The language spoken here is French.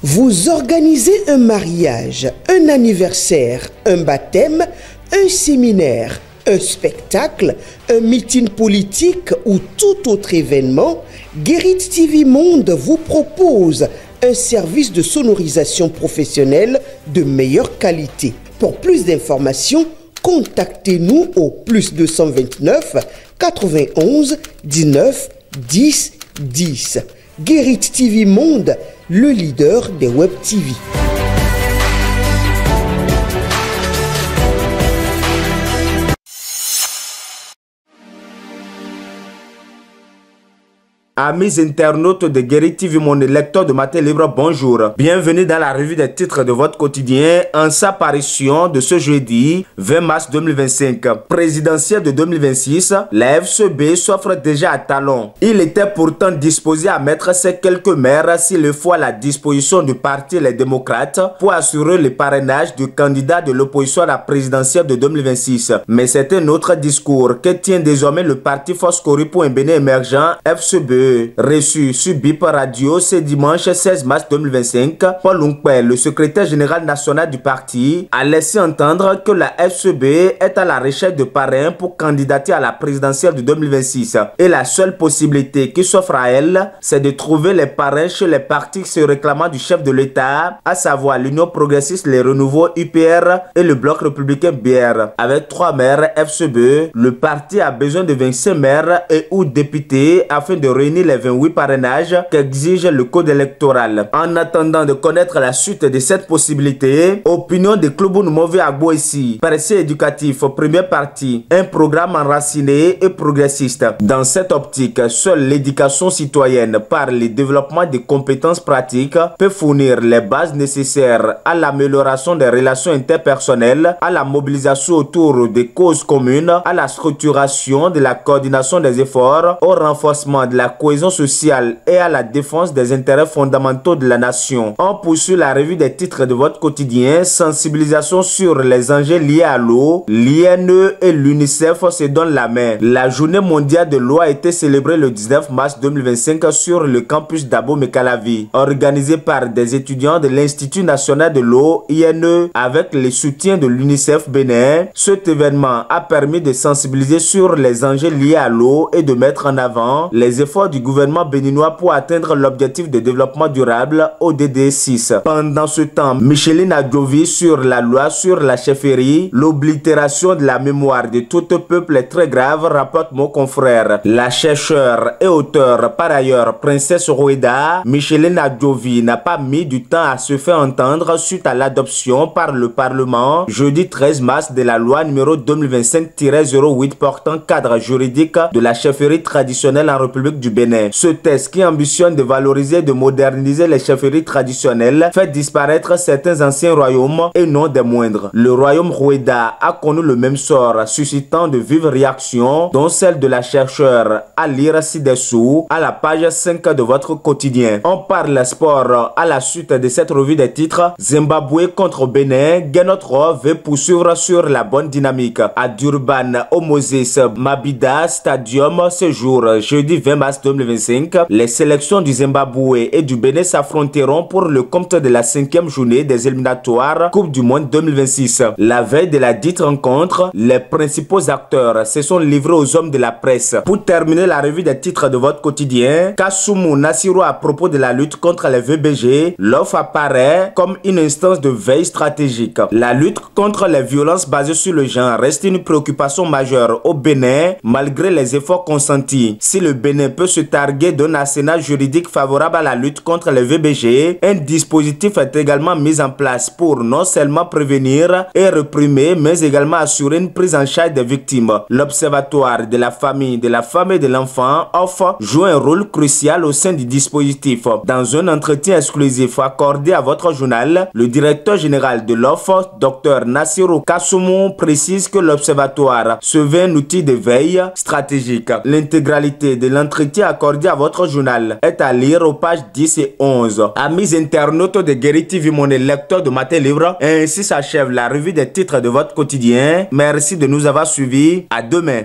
Vous organisez un mariage, un anniversaire, un baptême, un séminaire, un spectacle, un meeting politique ou tout autre événement, Guérit TV Monde vous propose un service de sonorisation professionnelle de meilleure qualité. Pour plus d'informations, contactez-nous au +229 91 19 10 10. Guérit TV Monde, le leader des Web TV. Amis internautes de Guérit TV Monde, lecteurs de Matin Libre, bonjour. Bienvenue dans la revue des titres de votre quotidien en sa parution de ce jeudi 20 mars 2025. Présidentielle de 2026, la FCB s'offre déjà à talons. Il était pourtant disposé à mettre ses quelques maires s'il le faut à la disposition du parti Les Démocrates pour assurer le parrainage du candidat de l'opposition à la présidentielle de 2026. Mais c'est un autre discours que tient désormais le parti Foscori pour un Bénin émergent FCB. Reçu sur BIP Radio ce dimanche 16 mars 2025, Paul Oungpé, le secrétaire général national du parti, a laissé entendre que la FCB est à la recherche de parrains pour candidater à la présidentielle de 2026. Et la seule possibilité qui s'offre à elle, c'est de trouver les parrains chez les partis se réclamant du chef de l'État, à savoir l'Union progressiste, les Renouveaux UPR et le Bloc républicain BR. Avec 3 maires FCB, le parti a besoin de 25 maires et ou députés afin de réunir les 28 parrainages qu'exige le code électoral. En attendant de connaître la suite de cette possibilité, opinion de Kloubou Mové Agbo ici, pressé éducatif, première partie, un programme enraciné et progressiste. Dans cette optique, seule l'éducation citoyenne par le développement des compétences pratiques peut fournir les bases nécessaires à l'amélioration des relations interpersonnelles, à la mobilisation autour des causes communes, à la structuration de la coordination des efforts, au renforcement de la cohésion sociale et à la défense des intérêts fondamentaux de la nation. On poursuit la revue des titres de votre quotidien, sensibilisation sur les enjeux liés à l'eau. L'INE et l'UNICEF se donnent la main. La journée mondiale de l'eau a été célébrée le 19 mars 2025 sur le campus d'Abo-Mekalavi, organisé par des étudiants de l'Institut national de l'eau, INE, avec le soutien de l'UNICEF Bénin. Cet événement a permis de sensibiliser sur les enjeux liés à l'eau et de mettre en avant les efforts du gouvernement béninois pour atteindre l'objectif de développement durable ODD 6. Pendant ce temps, Micheline Adjovi sur la loi sur la chefferie, l'oblitération de la mémoire de tout peuple est très grave, rapporte mon confrère. La chercheure et auteure par ailleurs Princesse Roueda, Micheline Adjovi n'a pas mis du temps à se faire entendre suite à l'adoption par le Parlement jeudi 13 mars de la loi numéro 2025-08 portant cadre juridique de la chefferie traditionnelle en République du Bénin. Ce texte qui ambitionne de valoriser et de moderniser les chefferies traditionnelles fait disparaître certains anciens royaumes et non des moindres. Le royaume Roueda a connu le même sort, suscitant de vives réactions, dont celle de la chercheure à lire ci-dessous à la page 5 de votre quotidien. On parle sport à la suite de cette revue des titres. Zimbabwe contre Bénin, Genotro veut poursuivre sur la bonne dynamique. À Durban, au Moses Mabhida Stadium, ce jour, jeudi 20 mars 2025, les sélections du Zimbabwe et du Bénin s'affronteront pour le compte de la 5e journée des éliminatoires Coupe du Monde 2026. La veille de la dite rencontre, les principaux acteurs se sont livrés aux hommes de la presse. Pour terminer la revue des titres de votre quotidien, Kassoumou Nassirou à propos de la lutte contre les VBG, l'offre apparaît comme une instance de veille stratégique. La lutte contre les violences basées sur le genre reste une préoccupation majeure au Bénin malgré les efforts consentis. Si le Bénin peut se targuer d'un arsenal juridique favorable à la lutte contre les VBG, un dispositif est également mis en place pour non seulement prévenir et réprimer, mais également assurer une prise en charge des victimes. L'Observatoire de la famille, de la femme et de l'enfant, OFF, joue un rôle crucial au sein du dispositif. Dans un entretien exclusif accordé à votre journal, le directeur général de l'OFF, Dr Nassirou Kassoumou, précise que l'Observatoire se veut un outil de veille stratégique. L'intégralité de l'entretien accordé à votre journal est à lire aux pages 10 et 11. Amis internautes de Guérit TV Monde, lecteurs de Matin Libre, ainsi s'achève la revue des titres de votre quotidien. Merci de nous avoir suivis. À demain.